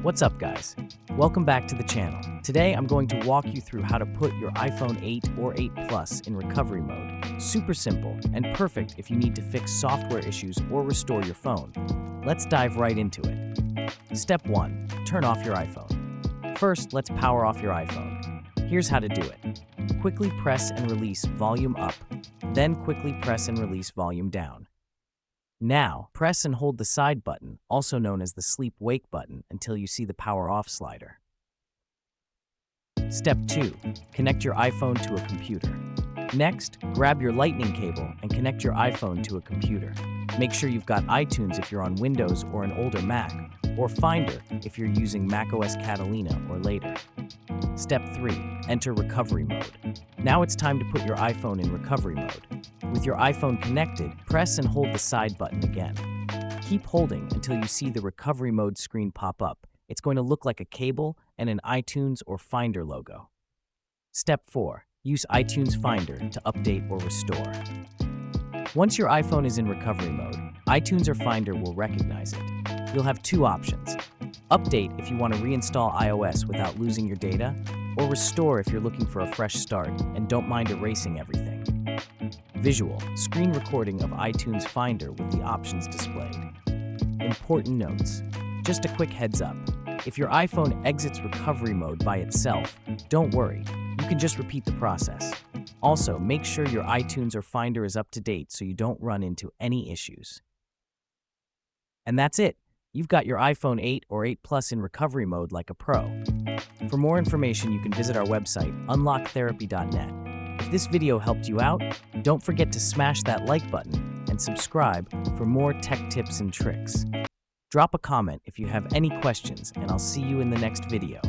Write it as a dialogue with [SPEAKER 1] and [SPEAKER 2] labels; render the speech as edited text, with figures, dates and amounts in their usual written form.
[SPEAKER 1] What's up, guys? Welcome back to the channel. Today I'm going to walk you through how to put your iPhone 8 or 8 Plus in recovery mode. Super simple and perfect if you need to fix software issues or restore your phone. Let's dive right into it. Step 1. Turn off your iPhone. First, let's power off your iPhone. Here's how to do it. Quickly press and release volume up, then quickly press and release volume down. Now, press and hold the side button, also known as the sleep-wake button, until you see the power off slider. Step 2. Connect your iPhone to a computer. Next, grab your lightning cable and connect your iPhone to a computer. Make sure you've got iTunes if you're on Windows or an older Mac, or Finder if you're using macOS Catalina or later. Step 3. Enter recovery mode. Now it's time to put your iPhone in recovery mode. With your iPhone connected, press and hold the side button again. Keep holding until you see the recovery mode screen pop up. It's going to look like a cable and an iTunes or Finder logo. Step 4. Use iTunes Finder to update or restore. Once your iPhone is in recovery mode, iTunes or Finder will recognize it. You'll have two options. Update if you want to reinstall iOS without losing your data, or restore if you're looking for a fresh start and don't mind erasing everything. Visual, screen recording of iTunes Finder with the options displayed. Important notes. Just a quick heads up. If your iPhone exits recovery mode by itself, don't worry. You can just repeat the process. Also, make sure your iTunes or Finder is up to date so you don't run into any issues. And that's it. You've got your iPhone 8 or 8 Plus in recovery mode like a pro. For more information, you can visit our website, Unlocktherapy.net. If this video helped you out, don't forget to smash that like button and subscribe for more tech tips and tricks. Drop a comment if you have any questions, and I'll see you in the next video.